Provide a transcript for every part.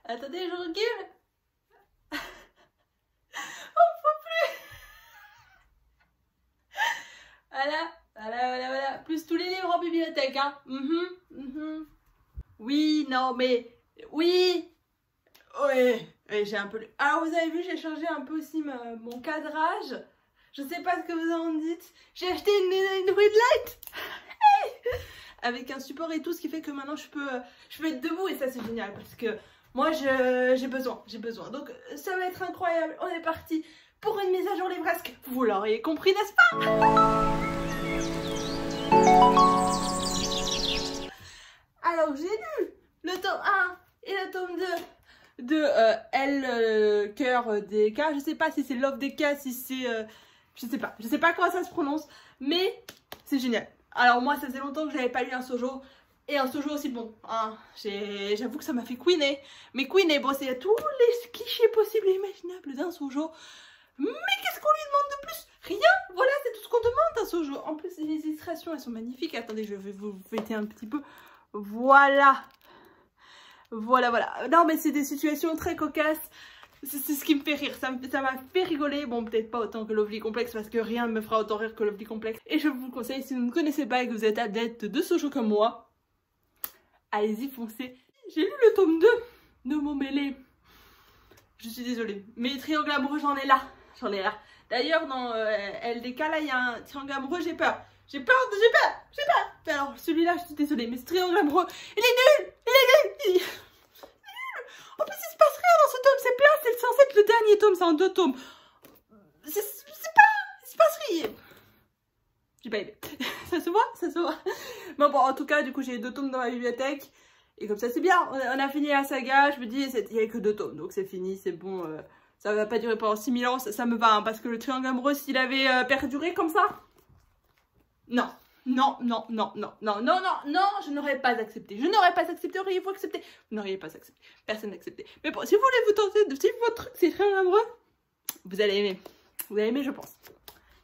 Attendez, je recule. On peut plus. Voilà. Plus tous les livres en bibliothèque, hein. Oui, non, mais... Oui. Ouais, j'ai un peu... Alors, vous avez vu, j'ai changé un peu aussi mon cadrage. Je sais pas ce que vous en dites. J'ai acheté une ring light. Avec un support et tout, ce qui fait que maintenant je peux être debout et ça c'est génial parce que moi j'ai besoin. Donc ça va être incroyable. On est parti pour une mise à jour livresque. Vous l'auriez compris, n'est-ce pas? Alors j'ai lu le tome 1 et le tome 2 de Elle Cœur des Cas. Je sais pas si c'est Love des Cas, si c'est... je sais pas comment ça se prononce, mais c'est génial. Alors moi ça faisait longtemps que j'avais pas lu un shoujo. Et un shoujo aussi bon, hein. J'avoue que ça m'a fait queener. Mais queener, bon c'est tous les clichés possibles et imaginables d'un shoujo. Mais qu'est-ce qu'on lui demande de plus? Rien, voilà c'est tout ce qu'on demande d'un shoujo. En plus les illustrations elles sont magnifiques. Attendez, je vais vous fêter un petit peu. Voilà. Non mais c'est des situations très cocasses. C'est ce qui me fait rire, ça m'a fait rigoler, bon peut-être pas autant que Lovely Complex parce que rien ne me fera autant rire que Lovely Complex. Et je vous conseille, si vous ne connaissez pas et que vous êtes adepte de shoujo comme moi, allez-y foncez. J'ai lu le tome 2 de Momele. Je suis désolée, mais triangle amoureux j'en ai là. D'ailleurs dans LDK là il y a un triangle amoureux, j'ai peur. Alors celui-là je suis désolée, mais ce triangle amoureux, il est nul. En plus, il se passe rien dans ce tome, c'est plein, c'est censé être le dernier tome, c'est en 2 tomes. Il se passe rien. J'ai pas aimé. Ça se voit. Mais bon, en tout cas, du coup, j'ai 2 tomes dans ma bibliothèque. Et comme ça, c'est bien. On a fini la saga, je me dis, il n'y a que 2 tomes, donc c'est fini, c'est bon. Ça va pas durer pendant 6000 ans, ça me va, hein, parce que le triangle amoureux, s'il avait perduré comme ça, non, je n'aurais pas accepté. Auriez-vous accepté? Vous n'auriez pas accepté. Personne n'a accepté. Mais bon, si vous voulez vous tenter de suivre votre truc, c'est très amoureux, vous allez aimer. Vous allez aimer, je pense.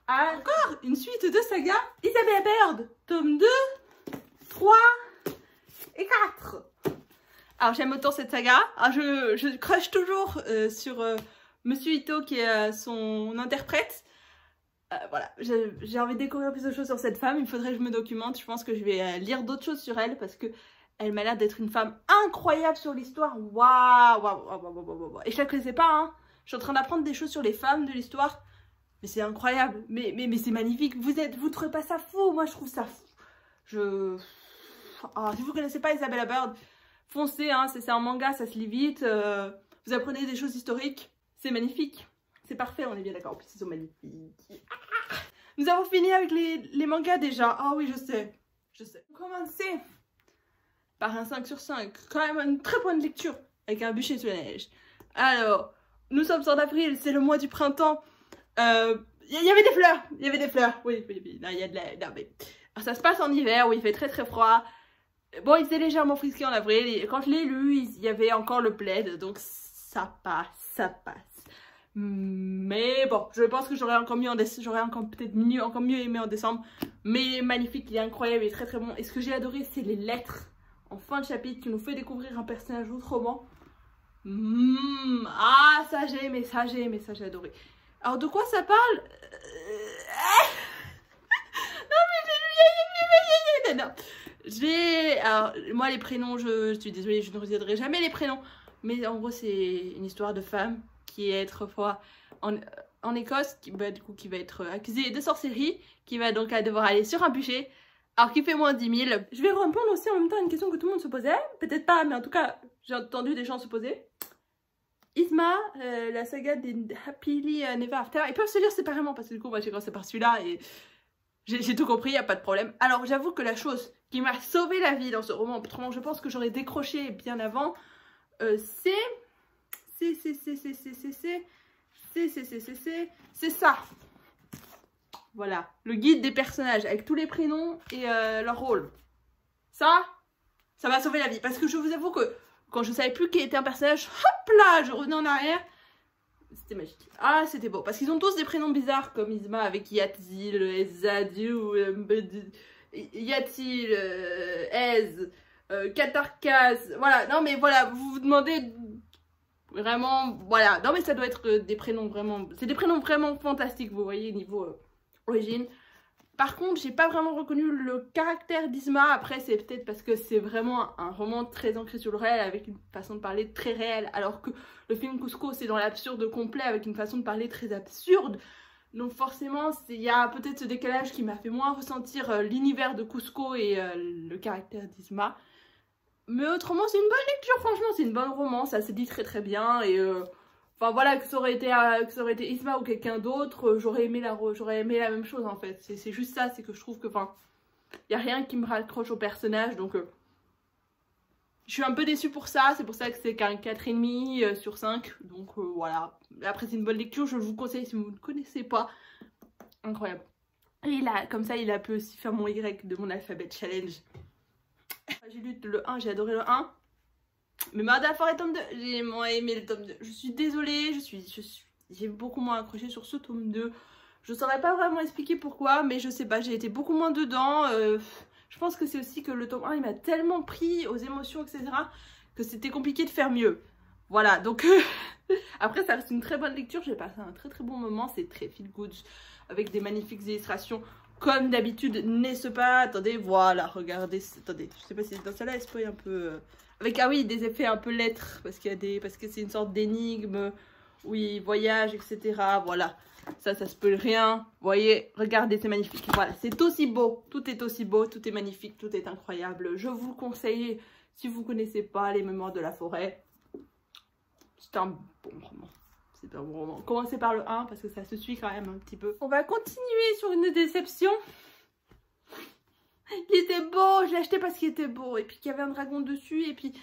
Encore une suite de saga Isabella Bird, tome 2, 3 et 4. Alors, j'aime autant cette saga. Alors, je crush toujours sur Monsieur Ito, qui est son interprète. Voilà, j'ai envie de découvrir plus de choses sur cette femme. Il faudrait que je me documente. Je pense que je vais lire d'autres choses sur elle parce que elle m'a l'air d'être une femme incroyable sur l'histoire. Waouh. Et je la connaissais pas, hein. Je suis en train d'apprendre des choses sur les femmes de l'histoire. Mais c'est incroyable. Mais c'est magnifique. Vous trouvez pas ça fou? Moi, je trouve ça fou. Si vous connaissez pas Isabella Bird, foncez, hein. C'est un manga, ça se lit vite. Vous apprenez des choses historiques. C'est magnifique. C'est parfait, on est bien d'accord. En plus, ils sont magnifiques. Nous avons fini avec les mangas déjà. Ah oui, je sais. Commencer par un 5 sur 5. Quand même une très bonne lecture avec un bûcher sous la neige. Alors, nous sommes en avril, c'est le mois du printemps. Il y avait des fleurs. Oui. Non, il y a de la... Non, mais... Alors, ça se passe en hiver où il fait très très froid. Bon, il s'est légèrement frisqué en avril. Et quand je l'ai lu, il y avait encore le plaid. Donc, ça passe. Mais bon, je pense que j'aurais encore mieux encore mieux aimé en décembre. Mais magnifique, il est incroyable, il est très très bon. Et ce que j'ai adoré, c'est les lettres en fin de chapitre qui nous fait découvrir un personnage autrement. Ça j'ai aimé, ça j'ai adoré. Alors de quoi ça parle? Non mais non. Alors moi les prénoms, je suis désolée, je ne retiendrai jamais les prénoms. Mais en gros c'est une histoire de femme qui est autrefois en Écosse, qui va être accusée de sorcellerie, qui va donc devoir aller sur un bûcher, alors qu'il fait moins 10 000. Je vais répondre aussi en même temps à une question que tout le monde se posait, peut-être pas, mais en tout cas, j'ai entendu des gens se poser. Isma, la saga des Happily Never After, ils peuvent se lire séparément, parce que du coup, moi j'ai commencé par celui-là et j'ai tout compris, il n'y a pas de problème. Alors j'avoue que la chose qui m'a sauvé la vie dans ce roman, autrement je pense que j'aurais décroché bien avant, c'est ça. Voilà, le guide des personnages avec tous les prénoms et leur rôle. Ça m'a sauvé la vie parce que je vous avoue que quand je savais plus qui était un personnage, hop là, je revenais en arrière. C'était magique. Ah, c'était beau parce qu'ils ont tous des prénoms bizarres comme Isma avec Yatzil, Ezadiou, Yatil, Ez, Katarkaz. Voilà, non mais voilà, vous vous demandez Vraiment, voilà. Non mais ça doit être des prénoms vraiment... C'est des prénoms vraiment fantastiques, vous voyez, niveau origine. Par contre, j'ai pas vraiment reconnu le caractère d'Yzma. Après, c'est peut-être parce que c'est vraiment un roman très ancré sur le réel, avec une façon de parler très réelle. Alors que le film Cusco, c'est dans l'absurde complet, avec une façon de parler très absurde. Donc forcément, il y a peut-être ce décalage qui m'a fait moins ressentir l'univers de Cusco et le caractère d'Yzma. Mais autrement, c'est une bonne lecture, franchement, c'est une bonne romance, ça se dit très très bien. Et enfin voilà, que ça aurait été Yzma ou quelqu'un d'autre, j'aurais aimé la même chose en fait. C'est juste ça, c'est que je trouve que, enfin, il n'y a rien qui me raccroche au personnage, donc je suis un peu déçue pour ça. C'est pour ça que c'est qu'un 4,5 sur 5, donc voilà. Après, c'est une bonne lecture, je vous conseille si vous ne connaissez pas. Incroyable. Et là, comme ça, il a pu aussi faire mon Y de mon alphabet challenge. J'ai lu le 1, j'ai adoré le 1. Mais Murder Forest tome 2, j'ai moins aimé le tome 2. Je suis désolée, j'ai beaucoup moins accroché sur ce tome 2. Je saurais pas vraiment expliquer pourquoi, mais je sais pas, j'ai été beaucoup moins dedans. Je pense que c'est aussi que le tome 1, il m'a tellement pris aux émotions, etc., que c'était compliqué de faire mieux. Voilà, donc après ça reste une très bonne lecture, j'ai passé un très très bon moment, c'est très feel good, avec des magnifiques illustrations. Comme d'habitude, n'est-ce pas? Attendez, voilà, regardez, attendez, je sais pas si dans celle-là, elle spoil un peu... Avec, ah oui, des effets un peu lettres, parce que c'est une sorte d'énigme, oui, voyage, etc. Voilà, ça spoil rien. Vous voyez, regardez, c'est magnifique. Voilà, c'est aussi beau, tout est magnifique, tout est incroyable. Je vous conseille, si vous connaissez pas Les Mémoires de la Forêt, c'est un bon roman. C'est un bon roman. Commencez par le 1 parce que ça se suit quand même un petit peu. On va continuer sur une déception. Il était beau, je l'ai acheté parce qu'il était beau. Et puis qu'il y avait un dragon dessus. Et puis...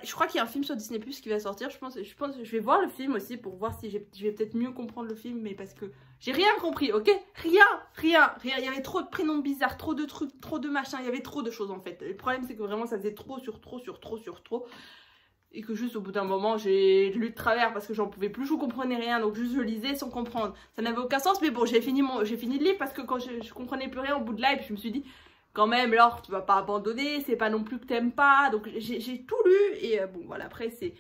je crois qu'il y a un film sur Disney Plus qui va sortir. Je pense que je vais voir le film aussi pour voir si je vais peut-être mieux comprendre le film. Mais parce que j'ai rien compris, ok? Rien. Il y avait trop de prénoms bizarres, trop de trucs, trop de machins. Il y avait trop de choses en fait. Le problème c'est que vraiment ça faisait trop sur trop. Et que juste au bout d'un moment j'ai lu de travers parce que j'en pouvais plus, je comprenais rien, donc juste je lisais sans comprendre, ça n'avait aucun sens. Mais bon, j'ai fini le livre parce que quand je comprenais plus rien au bout de là, et puis je me suis dit quand même Laure, tu vas pas abandonner, c'est pas non plus que t'aimes pas, donc j'ai tout lu. Et bon voilà, après c'est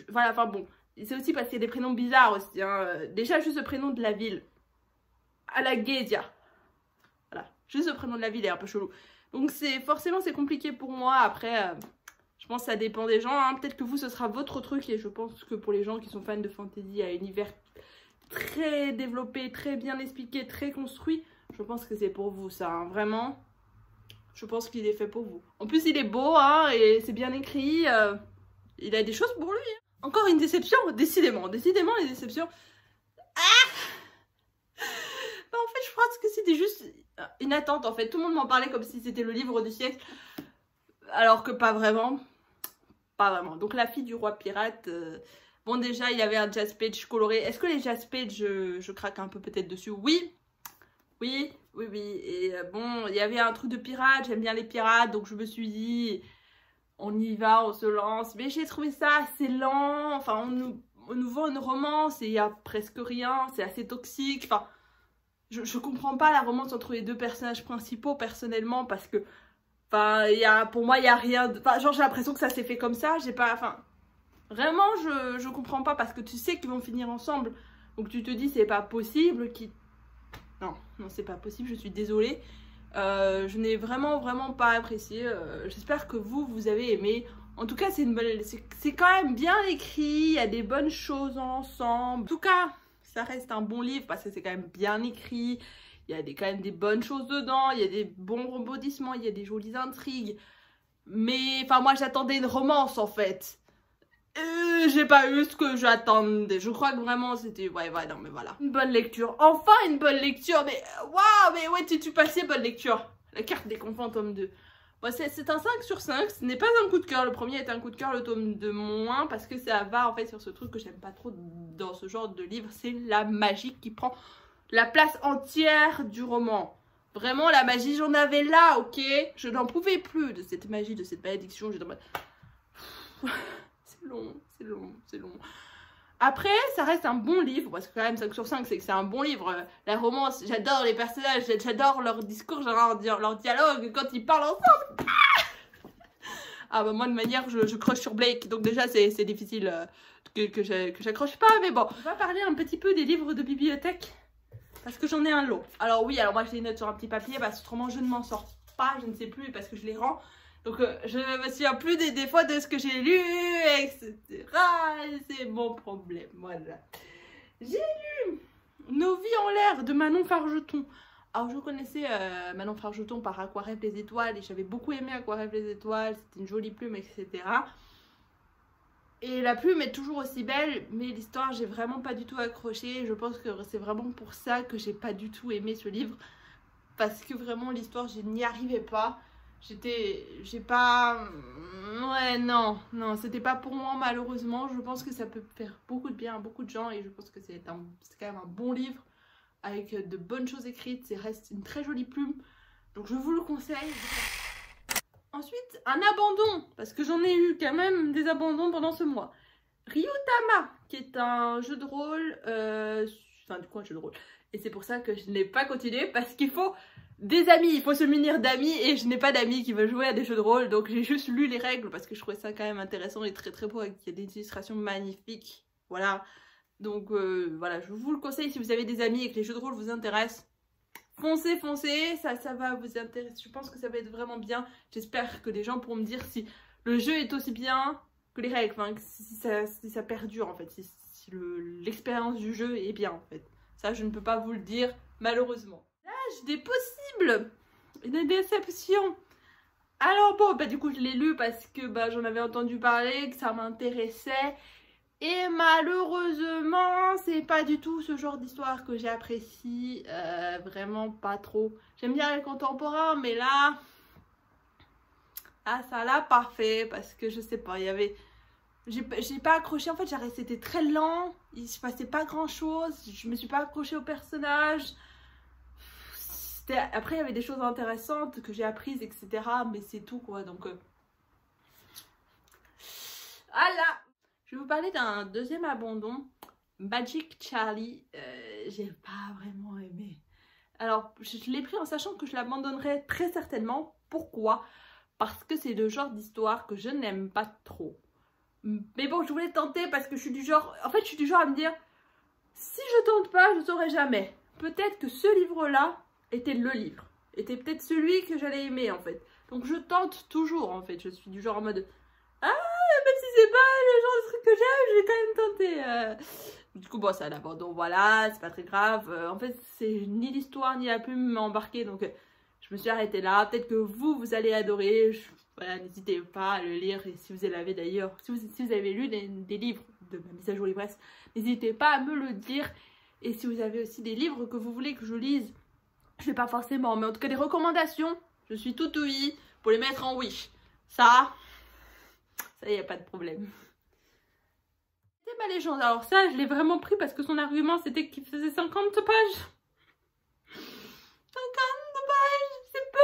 voilà, enfin bon, c'est aussi parce qu'il y a des prénoms bizarres aussi, hein. Déjà juste le prénom de la ville, Alaguesia, voilà, juste le prénom de la ville est un peu chelou, donc forcément c'est compliqué pour moi. Après je pense que ça dépend des gens, hein. Peut-être que vous, ce sera votre truc. Et je pense que pour les gens qui sont fans de fantasy, à univers très développé, très bien expliqué, très construit, je pense que c'est pour vous ça, hein. Vraiment, je pense qu'il est fait pour vous. En plus, il est beau, hein, et c'est bien écrit. Il a des choses pour lui, hein. Encore une déception, décidément les déceptions. Bah, en fait, je pense que c'était juste une attente, en fait. Tout le monde m'en parlait comme si c'était le livre du siècle. Alors que pas vraiment. Donc la fille du roi pirate, bon déjà il y avait un jazz page coloré. Est-ce que les jazz page, je craque un peu peut-être dessus? Oui. Et bon, il y avait un truc de pirate, j'aime bien les pirates, donc je me suis dit, on y va, on se lance. Mais j'ai trouvé ça assez lent, enfin on nous vend une romance et il y a presque rien, c'est assez toxique. Enfin, je comprends pas la romance entre les deux personnages principaux personnellement, parce que enfin, pour moi, il n'y a rien de... Enfin, genre, j'ai l'impression que ça s'est fait comme ça. J'ai pas... Enfin, vraiment, je comprends pas parce que tu sais qu'ils vont finir ensemble. Donc, tu te dis, c'est pas possible qu'ils... Non, c'est pas possible, je suis désolée. Je n'ai vraiment pas apprécié. J'espère que vous avez aimé. En tout cas, c'est une bonne... C'est quand même bien écrit. Il y a des bonnes choses ensemble. En tout cas, ça reste un bon livre parce que c'est quand même bien écrit. Il y a quand même des bonnes choses dedans, il y a des bons rebondissements, il y a des jolies intrigues. Mais, enfin, moi, j'attendais une romance, en fait. J'ai pas eu ce que j'attendais. Je crois que vraiment, c'était... Ouais, non, mais voilà. Une bonne lecture. Enfin, une bonne lecture. Mais, waouh, mais ouais, tu passais bonne lecture. La carte des confins, tome 2. Bon, c'est un 5 sur 5. Ce n'est pas un coup de cœur. Le premier est un coup de cœur, le tome 2 moins. Parce que ça va, en fait, sur ce truc que j'aime pas trop dans ce genre de livre. C'est la magie qui prend la place entière du roman. Vraiment, la magie, j'en avais là, ok? Je n'en pouvais plus de cette magie, de cette malédiction. C'est long. Après, ça reste un bon livre, parce que quand même 5 sur 5, c'est que c'est un bon livre. La romance, j'adore les personnages, j'adore leur discours, j'adore leur dialogue quand ils parlent ensemble. Ah bah moi de manière je croche sur Blake, donc déjà c'est difficile que j'accroche pas, mais bon. On va parler un petit peu des livres de bibliothèque, parce que j'en ai un lot. Alors oui, alors moi j'ai des notes sur un petit papier, parce que autrement je ne m'en sors pas, je ne sais plus, parce que je les rends. Donc je ne me souviens plus des fois de ce que j'ai lu, etc. C'est mon problème, voilà. J'ai lu Nos vies en l'air de Manon Fargeton. Alors je connaissais Manon Fargeton par Aquarelle les étoiles et j'avais beaucoup aimé Aquarelle les étoiles, c'était une jolie plume, etc. Et la plume est toujours aussi belle, mais l'histoire j'ai vraiment pas du tout accroché. Je pense que c'est vraiment pour ça que j'ai pas du tout aimé ce livre. Parce que vraiment l'histoire je n'y arrivais pas. J'ai pas... Ouais, non, c'était pas pour moi malheureusement. Je pense que ça peut faire beaucoup de bien à beaucoup de gens et je pense que c'est quand même un bon livre avec de bonnes choses écrites. C'est reste une très jolie plume, donc je vous le conseille. Ensuite, un abandon, parce que j'en ai eu quand même des abandons pendant ce mois. Ryutama, qui est un jeu de rôle, enfin du coup un jeu de rôle. Et c'est pour ça que je n'ai pas continué, parce qu'il faut des amis, il faut se munir d'amis et je n'ai pas d'amis qui veulent jouer à des jeux de rôle, donc j'ai juste lu les règles parce que je trouvais ça quand même intéressant et très très beau, il y a des illustrations magnifiques, voilà. Donc voilà, je vous le conseille si vous avez des amis et que les jeux de rôle vous intéressent. Foncez, ça va vous intéresser, je pense que ça va être vraiment bien. J'espère que les gens pourront me dire si le jeu est aussi bien que les règles, enfin si ça perdure en fait, si l'expérience du jeu est bien en fait. Ça je ne peux pas vous le dire malheureusement. L'âge des possibles, une déception. Alors bon, bah du coup je l'ai lu parce que bah, j'en avais entendu parler, que ça m'intéressait. Et malheureusement, c'est pas du tout ce genre d'histoire que j'apprécie, vraiment pas trop. J'aime bien les contemporains, mais là, ah ça l'a pas fait parce que je sais pas, il y avait, j'ai pas accroché. En fait, c'était très lent, il se passait pas grand chose, je me suis pas accrochée au personnage. Après, il y avait des choses intéressantes que j'ai apprises, etc. Mais c'est tout quoi, donc voilà. Je vais vous parler d'un deuxième abandon, Magic Charlie. J'ai pas vraiment aimé. Alors, je l'ai pris en sachant que je l'abandonnerais très certainement. Pourquoi? Parce que c'est le genre d'histoire que je n'aime pas trop. Mais bon, je voulais tenter parce que je suis du genre... En fait, je suis du genre à me dire, si je tente pas, je saurai jamais. Peut-être que ce livre-là était le livre. Était peut-être celui que j'allais aimer, en fait. Donc, je tente toujours, en fait. Je suis du genre en mode... Ah, même si c'est pas le genre de truc que j'aime, j'ai quand même tenté. Du coup, bon, c'est un abandon, voilà, c'est pas très grave. En fait, c'est ni l'histoire ni la plume m'a embarqué, donc je me suis arrêtée là. Peut-être que vous allez adorer. Voilà, n'hésitez pas à le lire. Et si vous l'avez d'ailleurs, si vous avez lu des livres de ma mise à jour livresse, n'hésitez pas à me le dire. Et si vous avez aussi des livres que vous voulez que je lise, je sais pas forcément, mais en tout cas des recommandations, je suis tout ouïe pour les mettre en wish. Ça, il n'y a pas de problème. C'est ma légende. Alors ça, je l'ai vraiment pris parce que son argument, c'était qu'il faisait 50 pages. 50 pages, c'est peu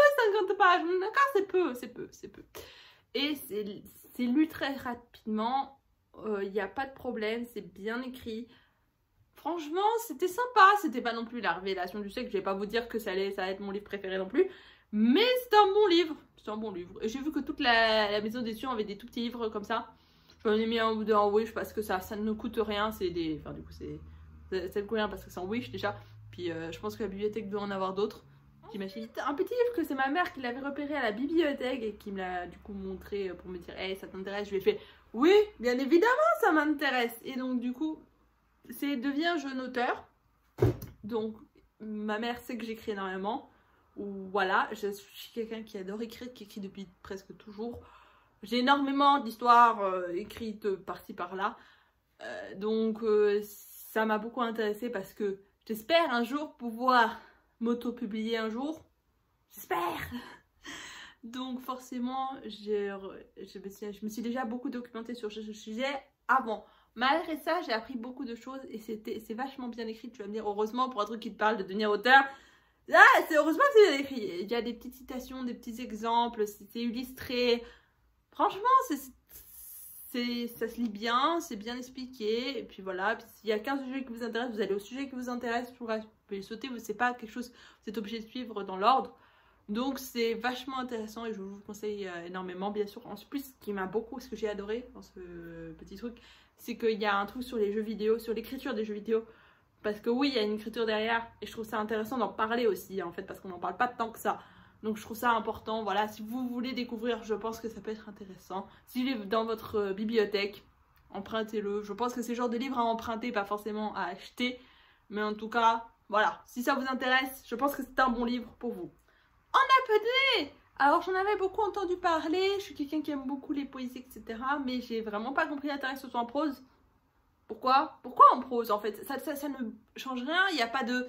50 pages. D'accord, c'est peu. Et c'est lu très rapidement. Il n'y a pas de problème, c'est bien écrit. Franchement, c'était sympa. C'était pas non plus la révélation du siècle. Je vais pas vous dire que ça allait être mon livre préféré non plus. Mais c'est un bon livre. C'est un bon livre. Et j'ai vu que toute la maison d'édition avait des tout petits livres comme ça. J'en ai mis un ou deux en Wish parce que ça ne coûte rien. C'est des... Enfin, du coup, ça ne coûte rien parce que c'est en Wish déjà. Puis je pense que la bibliothèque doit en avoir d'autres. J'imagine. Un petit livre que c'est ma mère qui l'avait repéré à la bibliothèque et qui me l'a du coup montré pour me dire hey, ça t'intéresse? Je lui ai fait oui, bien évidemment, ça m'intéresse. Et donc, du coup, c'est devient jeune auteur. Donc, ma mère sait que j'écris énormément. Voilà, je suis quelqu'un qui adore écrire, qui écrit depuis presque toujours. J'ai énormément d'histoires écrites par-ci par-là. Donc ça m'a beaucoup intéressée parce que j'espère un jour pouvoir m'auto-publier un jour. J'espère. Donc forcément, je me suis déjà beaucoup documentée sur ce sujet avant. Malgré ça, j'ai appris beaucoup de choses et c'est vachement bien écrit. Tu vas me dire, heureusement, pour un truc qui te parle de devenir auteur. Ah, c'est heureusement que c'est bien écrit. Il y a des petites citations, des petits exemples, c'est illustré. Franchement, ça se lit bien, c'est bien expliqué. Et puis voilà, s'il y a 15 sujets qui vous intéressent, vous allez au sujet qui vous intéresse. Vous pouvez sauter, c'est pas quelque chose que vous êtes obligé de suivre dans l'ordre. Donc c'est vachement intéressant et je vous le conseille énormément, bien sûr. En plus, ce qui m'a beaucoup, ce que j'ai adoré dans ce petit truc, c'est qu'il y a un truc sur les jeux vidéo, sur l'écriture des jeux vidéo. Parce que oui, il y a une écriture derrière et je trouve ça intéressant d'en parler aussi, en fait, parce qu'on n'en parle pas tant que ça. Donc je trouve ça important, voilà, si vous voulez découvrir, je pense que ça peut être intéressant. S'il est dans votre bibliothèque, empruntez-le. Je pense que c'est le genre de livre à emprunter, pas forcément à acheter. Mais en tout cas, voilà, si ça vous intéresse, je pense que c'est un bon livre pour vous. En APD! Alors j'en avais beaucoup entendu parler, je suis quelqu'un qui aime beaucoup les poésies, etc. Mais j'ai vraiment pas compris l'intérêt que ce soit en prose. Pourquoi? Pourquoi en prose en fait? Ça ne change rien, il n'y a pas de...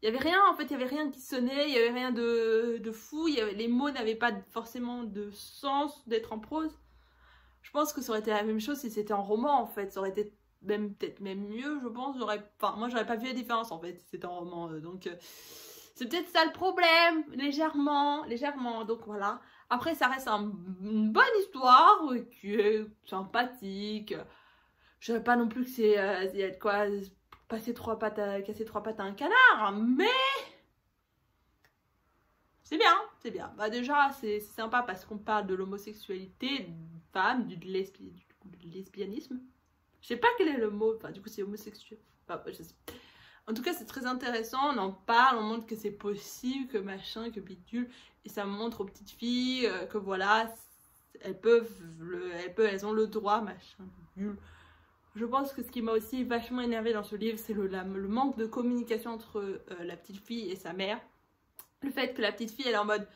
Il n'y avait rien en fait, il n'y avait rien qui sonnait, il n'y avait rien de fou, les mots n'avaient pas forcément de sens d'être en prose. Je pense que ça aurait été la même chose si c'était en roman en fait, ça aurait été peut-être même mieux je pense. Enfin, moi j'aurais pas vu la différence en fait si c'était en roman, donc c'est peut-être ça le problème, légèrement, donc voilà. Après ça reste une bonne histoire qui est sympathique. Je dirais pas non plus que c'est il y a de quoi casser trois pattes à un canard, mais c'est bien, c'est bien. Bah déjà c'est sympa parce qu'on parle de l'homosexualité de femmes, du lesbianisme. Je sais pas quel est le mot, enfin du coup c'est homosexuel. Enfin, je sais. En tout cas c'est très intéressant, on en parle, on montre que c'est possible, que machin, que bidule, et ça montre aux petites filles que voilà, elles ont le droit, machin, bidule. Je pense que ce qui m'a aussi vachement énervé dans ce livre, c'est le manque de communication entre la petite fille et sa mère. Le fait que la petite fille, elle est en mode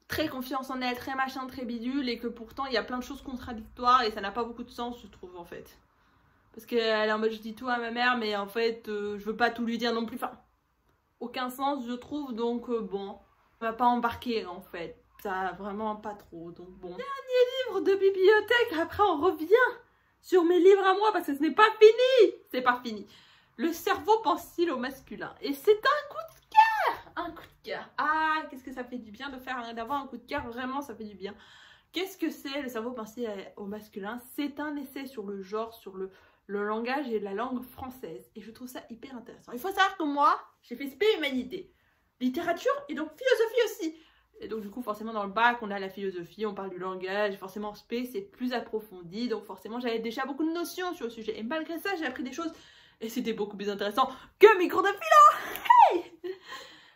très confiance en elle, très machin, très bidule, et que pourtant il y a plein de choses contradictoires et ça n'a pas beaucoup de sens, je trouve en fait. Parce qu'elle est en mode je dis tout à ma mère, mais en fait je veux pas tout lui dire non plus. Enfin, aucun sens je trouve, donc bon, on va pas embarquer en fait. Ça vraiment pas trop, donc bon. Dernier livre de bibliothèque, après on revient sur mes livres à moi parce que ce n'est pas fini. C'est pas fini. Le cerveau pensile au masculin. Et c'est un coup de cœur. Un coup de cœur. Ah, qu'est-ce que ça fait du bien d'avoir un coup de cœur. Vraiment, ça fait du bien. Qu'est-ce que c'est le cerveau pensile au masculin? C'est un essai sur le genre, sur le langage et la langue française. Et je trouve ça hyper intéressant. Il faut savoir que moi, j'ai fait spé humanité. Littérature et donc philosophie aussi. Et donc du coup forcément dans le bac on a la philosophie, on parle du langage, forcément spé c'est plus approfondi, donc forcément j'avais déjà beaucoup de notions sur le sujet. Et malgré ça j'ai appris des choses et c'était beaucoup plus intéressant que mes cours de philo. Hey,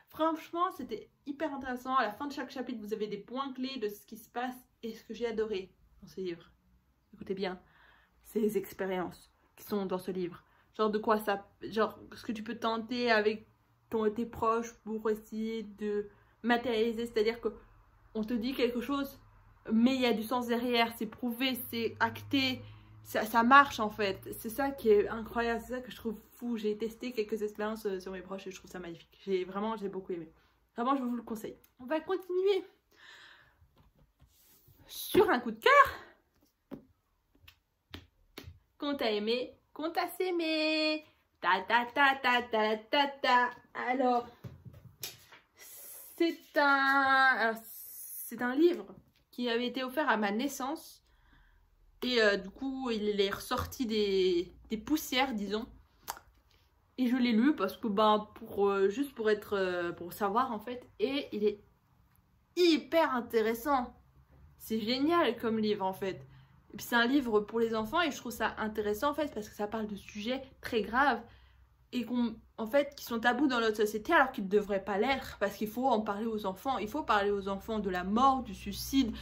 franchement c'était hyper intéressant, à la fin de chaque chapitre vous avez des points clés de ce qui se passe. Et ce que j'ai adoré dans ce livre, écoutez bien, c'est les expériences qui sont dans ce livre. Genre de quoi ça, genre ce que tu peux tenter avec tes proches pour essayer de matérialiser, c'est-à-dire que on te dit quelque chose mais il y a du sens derrière, c'est prouvé, c'est acté, ça marche en fait. C'est ça qui est incroyable, c'est ça que je trouve fou. J'ai testé quelques expériences sur mes proches et je trouve ça magnifique. J'ai beaucoup aimé. Vraiment je vous le conseille. On va continuer sur un coup de cœur. Qu'on t'a aimé, qu'on t'a s'aimé. Ta ta ta ta ta ta ta. Alors c'est un livre qui avait été offert à ma naissance et du coup il est ressorti des poussières disons, et je l'ai lu parce que juste pour savoir en fait, et il est hyper intéressant, c'est génial comme livre en fait. Et puis c'est un livre pour les enfants et je trouve ça intéressant en fait parce que ça parle de sujets très graves et qui sont tabous dans notre société alors qu'ils ne devraient pas l'être, parce qu'il faut en parler aux enfants. Il faut parler aux enfants de la mort, du suicide,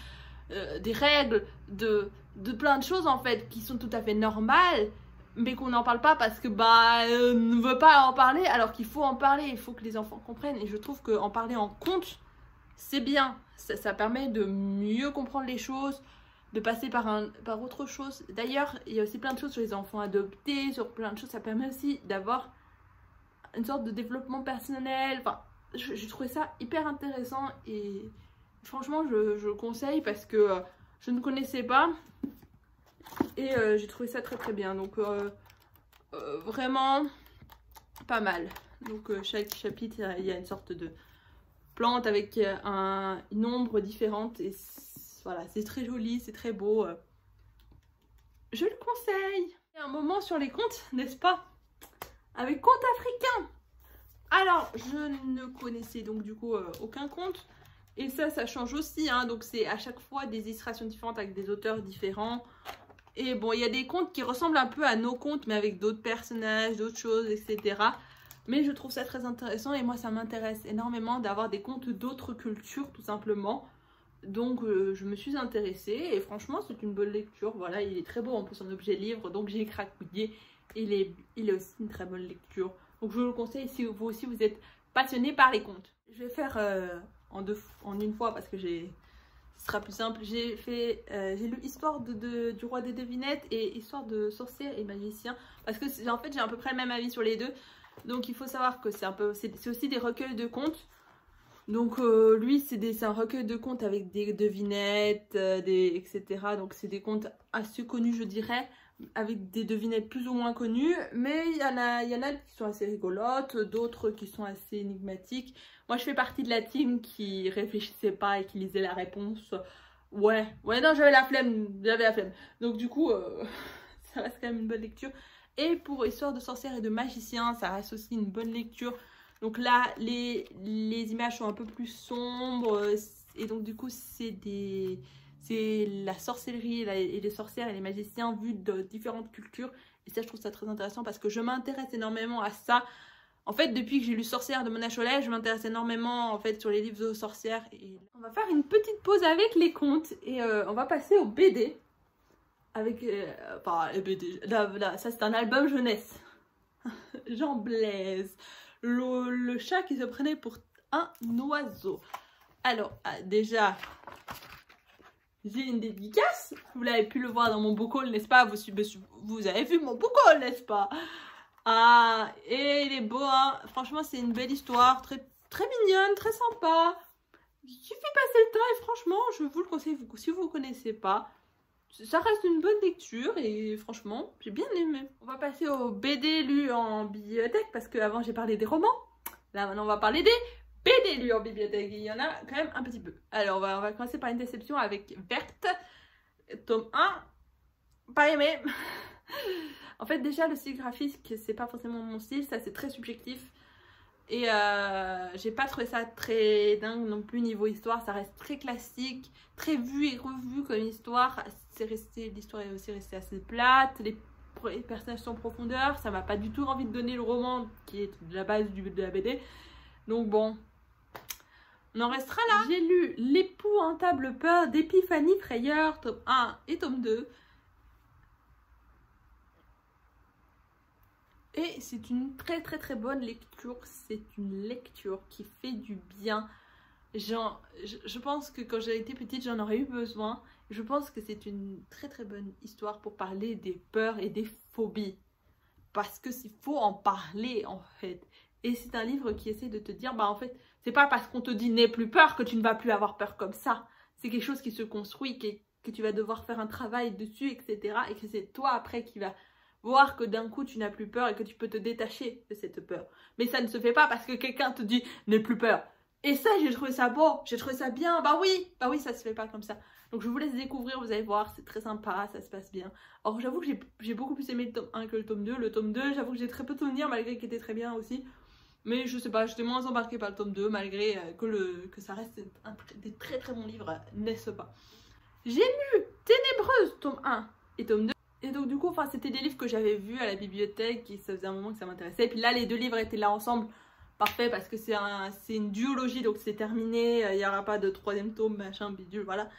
des règles, de plein de choses en fait qui sont tout à fait normales, mais qu'on n'en parle pas parce que on ne veut pas en parler, alors qu'il faut en parler. Il faut que les enfants comprennent, et je trouve qu'en parler en conte c'est bien, ça permet de mieux comprendre les choses, de passer par autre chose. D'ailleurs il y a aussi plein de choses sur les enfants adoptés, sur plein de choses, ça permet aussi d'avoir une sorte de développement personnel. Enfin, j'ai trouvé ça hyper intéressant et franchement je conseille parce que je ne connaissais pas et j'ai trouvé ça très très bien. Donc vraiment pas mal. Donc chaque chapitre il y a une sorte de plante avec une ombre différente et voilà, c'est très joli, c'est très beau. Je le conseille. Il y a un moment sur les contes, n'est-ce pas? Avec contes africains. Alors, je ne connaissais donc du coup aucun conte. Et ça change aussi, hein. Donc c'est à chaque fois des illustrations différentes avec des auteurs différents. Et bon, il y a des contes qui ressemblent un peu à nos contes, mais avec d'autres personnages, d'autres choses, etc. Mais je trouve ça très intéressant et moi ça m'intéresse énormément d'avoir des contes d'autres cultures tout simplement. Donc je me suis intéressée et franchement c'est une bonne lecture. Voilà, il est très beau en plus en objet livre, donc j'ai cracouillé. Il est aussi une très bonne lecture. Donc je vous le conseille si vous aussi vous êtes passionné par les contes. Je vais faire en une fois parce que ce sera plus simple. J'ai lu Histoire du roi des devinettes et Histoire de sorcières et magiciens. Parce que en fait j'ai à peu près le même avis sur les deux. Donc il faut savoir que c'est aussi des recueils de contes. Donc lui c'est un recueil de contes avec des devinettes, etc. Donc c'est des contes assez connus je dirais, avec des devinettes plus ou moins connues. Mais il y en a qui sont assez rigolotes, d'autres qui sont assez énigmatiques. Moi je fais partie de la team qui réfléchissait pas et qui lisait la réponse. Ouais non j'avais la flemme. Donc du coup ça reste quand même une bonne lecture. Et pour Histoire de sorcières et de magiciens, ça reste aussi une bonne lecture. Donc là, les images sont un peu plus sombres. Et donc du coup, c'est la sorcellerie et les sorcières et les magiciens vus de différentes cultures. Et ça, je trouve ça très intéressant parce que je m'intéresse énormément à ça. En fait, depuis que j'ai lu Sorcière de Mona Chollet, je m'intéresse énormément en fait sur les livres de sorcières. Et on va faire une petite pause avec les contes et on va passer au BD. Avec BD, là, ça c'est un album jeunesse. Jean Blaise, le chat qui se prenait pour un oiseau. Alors déjà j'ai une dédicace, vous l'avez pu le voir dans mon book haul n'est-ce pas, vous avez vu mon book haul n'est-ce pas? Ah, et il est beau hein, franchement c'est une belle histoire, très mignonne, très sympa. Il suffit de passer le temps et franchement je vous le conseille si vous ne connaissez pas. Ça reste une bonne lecture et franchement, j'ai bien aimé. On va passer au BD lus en bibliothèque parce qu'avant j'ai parlé des romans. Là maintenant on va parler des BD lus en bibliothèque. Il y en a quand même un petit peu. Alors on va commencer par une déception avec Verte, tome 1. Pas aimé. En fait déjà le style graphique c'est pas forcément mon style, ça c'est très subjectif. Et j'ai pas trouvé ça très dingue non plus niveau histoire, ça reste très classique, très vu et revu comme histoire. L'histoire est aussi restée assez plate, les personnages sont en profondeur, ça m'a pas du tout envie de donner le roman qui est de la base de la BD. Donc bon, on en restera là. J'ai lu L'épouvantable peur d'Épiphanie Frayeur, tome 1 et tome 2. Et c'est une très bonne lecture, c'est une lecture qui fait du bien. Je pense que quand j'ai été petite j'en aurais eu besoin. Je pense que c'est une très bonne histoire pour parler des peurs et des phobies. Parce que s'il faut en parler en fait. Et c'est un livre qui essaie de te dire, bah en fait, c'est pas parce qu'on te dit n'aie plus peur que tu ne vas plus avoir peur comme ça. C'est quelque chose qui se construit, que tu vas devoir faire un travail dessus, etc. Et que c'est toi après qui va voir que d'un coup tu n'as plus peur et que tu peux te détacher de cette peur. Mais ça ne se fait pas parce que quelqu'un te dit n'aie plus peur. Et ça j'ai trouvé ça beau, j'ai trouvé ça bien, bah oui ça se fait pas comme ça. Donc je vous laisse découvrir, vous allez voir, c'est très sympa, ça se passe bien. Alors j'avoue que j'ai beaucoup plus aimé le tome 1 que le tome 2. Le tome 2 j'avoue que j'ai très peu de souvenirs malgré qu'il était très bien aussi. Mais je sais pas, j'étais moins embarquée par le tome 2 malgré que ça reste des très bons livres, n'est-ce pas. J'ai lu Ténébreuse tome 1 et tome 2. Et donc du coup, enfin, c'était des livres que j'avais vus à la bibliothèque et ça faisait un moment que ça m'intéressait. Et puis là, les deux livres étaient là ensemble, parfait, parce que c'est une duologie, donc c'est terminé, il n'y aura pas de troisième tome, machin, bidule, voilà.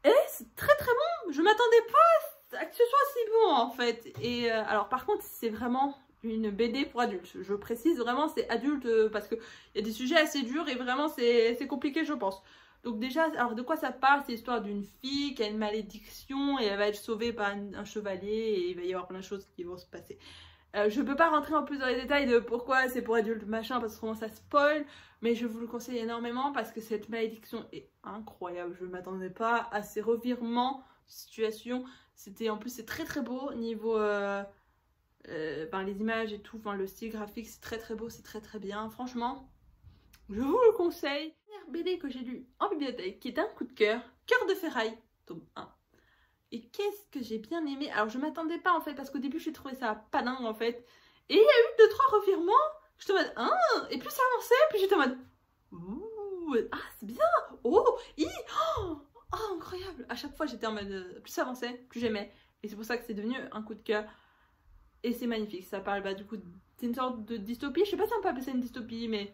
Et c'est très bon, je m'attendais pas à que ce soit si bon en fait. Et alors par contre, c'est vraiment une BD pour adultes. Je précise vraiment, c'est adulte parce qu'il y a des sujets assez durs et vraiment c'est compliqué je pense. Donc déjà, alors de quoi ça parle? C'est l'histoire d'une fille qui a une malédiction et elle va être sauvée par un chevalier et il va y avoir plein de choses qui vont se passer. Je peux pas rentrer en plus dans les détails de pourquoi c'est pour adultes machin parce que vraiment ça spoil, mais je vous le conseille énormément parce que cette malédiction est incroyable. Je ne m'attendais pas à ces revirements de situation. En plus c'est très beau niveau les images et tout, enfin, le style graphique c'est très beau, c'est très bien. Franchement, je vous le conseille. Première BD que j'ai lu en bibliothèque qui est un coup de cœur, Cœur de ferraille, tome 1. Et qu'est-ce que j'ai bien aimé. Alors je m'attendais pas en fait parce qu'au début j'ai trouvé ça pas dingue en fait. Et il y a eu 2-3 revirements. J'étais en mode et plus ça avançait, plus j'étais en mode ouh. Ah, c'est bien. Oh, oh, incroyable. À chaque fois, j'étais en mode, plus ça avançait, plus j'aimais. Et c'est pour ça que c'est devenu un coup de cœur. Et c'est magnifique. Ça parle, bah, du coup, c'est une sorte de dystopie. Je sais pas si on peut appeler ça une dystopie, mais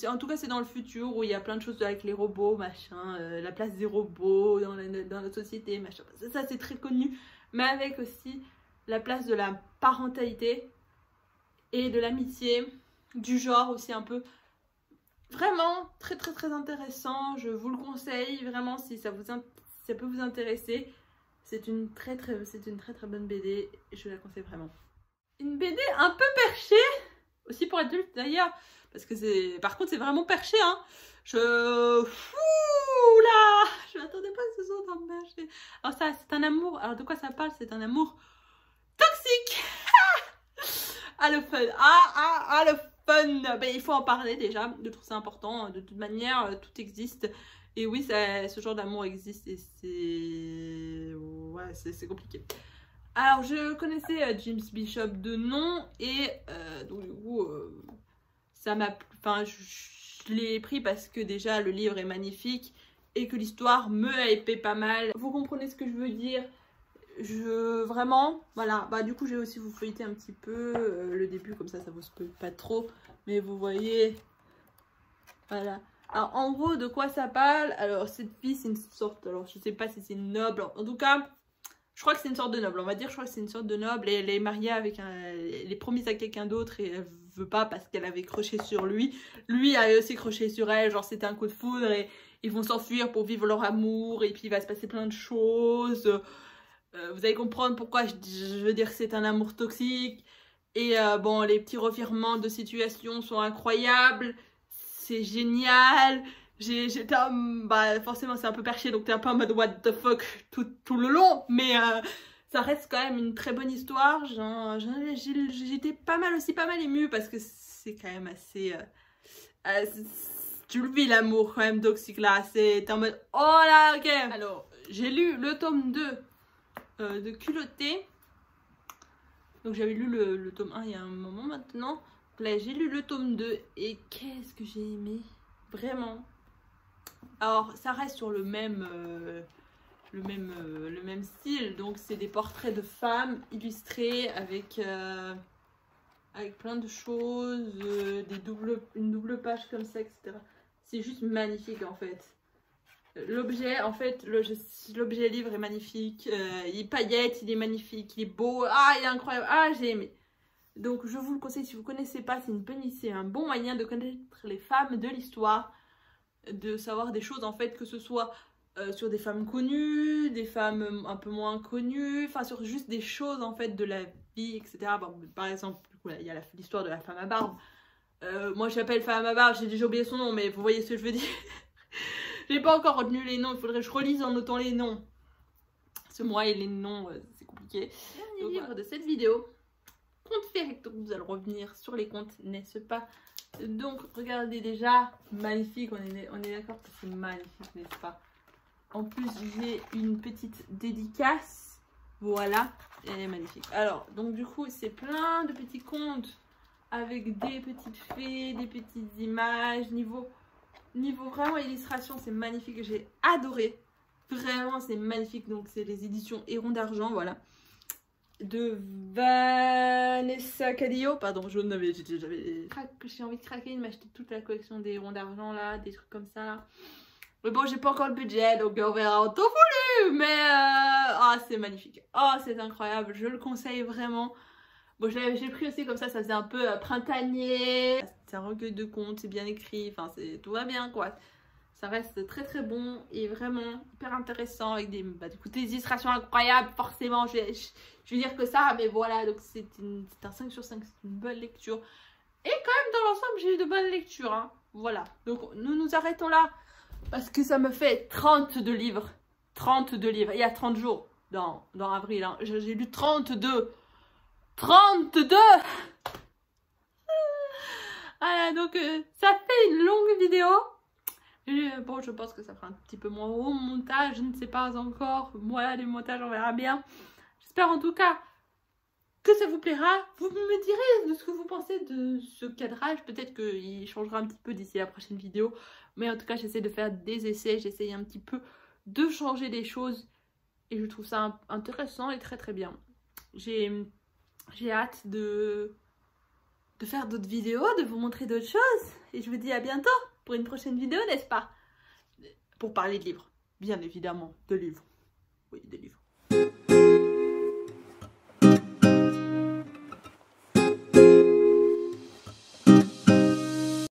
en tout cas, c'est dans le futur où il y a plein de choses avec les robots, machin, la place des robots dans notre société, machin. Ça, c'est très connu. Mais avec aussi la place de la parentalité et de l'amitié, du genre aussi un peu. Vraiment très très très intéressant, je vous le conseille vraiment si ça peut vous intéresser. C'est une très très bonne BD, je la conseille vraiment. Une BD un peu perchée, aussi pour adultes d'ailleurs, parce que par contre c'est vraiment perché, hein. Fou là, je m'attendais pas à ce que ce soit autant perché. Alors ça, c'est un amour, alors de quoi ça parle? C'est un amour toxique. Ah le fun, le fun. Ben, il faut en parler déjà, je trouve ça important. De toute manière, tout existe. Et oui, ce genre d'amour existe et c'est compliqué. Alors, je connaissais James Bishop de nom et donc du coup, ça m'a... Enfin, je l'ai pris parce que déjà, le livre est magnifique et que l'histoire me hypait pas mal. Vous comprenez ce que je veux dire? Vraiment, voilà, bah du coup j'ai aussi vous feuilleté un petit peu le début, comme ça vous spoil pas trop, mais vous voyez, voilà. Alors en gros de quoi ça parle? Alors cette fille c'est une sorte, alors je sais pas si c'est une noble, en tout cas je crois que c'est une sorte de noble, on va dire, je crois que c'est une sorte de noble et elle est mariée avec elle est promise à quelqu'un d'autre et elle veut pas parce qu'elle avait croché sur lui avait aussi croché sur elle, genre c'était un coup de foudre et ils vont s'enfuir pour vivre leur amour et puis il va se passer plein de choses. Vous allez comprendre pourquoi je veux dire que c'est un amour toxique. Et bon, les petits revirements de situation sont incroyables. C'est génial. J'étais bah forcément c'est un peu perché, donc t'es un peu en mode what the fuck tout le long. Mais ça reste quand même une très bonne histoire. J'étais pas mal émue parce que c'est quand même assez... tu le vis l'amour quand même toxique là. T'es en mode oh là ok. Alors j'ai lu le tome 2 de Culotté. Donc j'avais lu le tome 1 il y a un moment maintenant. Là j'ai lu le tome 2 et qu'est-ce que j'ai aimé. Vraiment. Alors ça reste sur le même style. Donc c'est des portraits de femmes illustrés avec plein de choses, une double page comme ça, etc. C'est juste magnifique en fait. L'objet, en fait, l'objet livre est magnifique, il paillette, il est magnifique, il est beau, il est incroyable, j'ai aimé. Donc je vous le conseille, si vous ne connaissez pas, c'est un bon moyen de connaître les femmes de l'histoire, de savoir des choses en fait, que ce soit sur des femmes connues, des femmes un peu moins connues, enfin sur juste des choses en fait de la vie, etc. Bon, par exemple, il y a l'histoire de la femme à barbe. Moi j'appelle femme à barbe, j'ai déjà oublié son nom, mais vous voyez ce que je veux dire. J'ai pas encore retenu les noms, il faudrait que je relise en notant les noms. Parce que moi et les noms, c'est compliqué. Dernier livre de cette vidéo, Contes féeriques, donc vous allez revenir sur les contes, n'est-ce pas? Donc regardez déjà, magnifique, on est d'accord que c'est magnifique, n'est-ce pas? En plus j'ai une petite dédicace, voilà, elle est magnifique. Alors, donc du coup c'est plein de petits contes avec des petites fées, des petites images, niveau vraiment illustration, c'est magnifique, j'ai adoré. Vraiment, c'est magnifique. Donc, c'est les éditions Héron d'Argent, voilà. De Vanessa Cadillo. Pardon, j'ai envie de craquer, de m'acheter toute la collection des Hérons d'Argent, là, des trucs comme ça, là. Mais bon, j'ai pas encore le budget, donc on verra en temps voulu. Mais, c'est magnifique. C'est incroyable, je le conseille vraiment. Bon, j'ai pris aussi comme ça faisait un peu printanier. C'est un recueil de contes, c'est bien écrit, enfin, tout va bien, quoi. Ça reste très très bon et vraiment hyper intéressant avec des illustrations incroyables, forcément. Je vais dire que ça, mais voilà, donc c'est un 5 sur 5, c'est une bonne lecture. Et quand même, dans l'ensemble, j'ai eu de bonnes lectures, hein. Voilà, donc nous nous arrêtons là parce que ça me fait 32 livres. 32 livres, il y a 30 jours dans avril, hein. J'ai lu 32. 32. Voilà, donc ça fait une longue vidéo. Et, bon, je pense que ça fera un petit peu moins au montage, je ne sais pas encore. Voilà, les montages, on verra bien. J'espère en tout cas que ça vous plaira. Vous me direz de ce que vous pensez de ce cadrage. Peut-être qu'il changera un petit peu d'ici la prochaine vidéo. Mais en tout cas, j'essaie de faire des essais, j'essaie un petit peu de changer des choses. Et je trouve ça intéressant et très très bien. J'ai hâte de faire d'autres vidéos, de vous montrer d'autres choses. Et je vous dis à bientôt pour une prochaine vidéo, n'est-ce pas? Pour parler de livres, bien évidemment, de livres. Oui, de livres.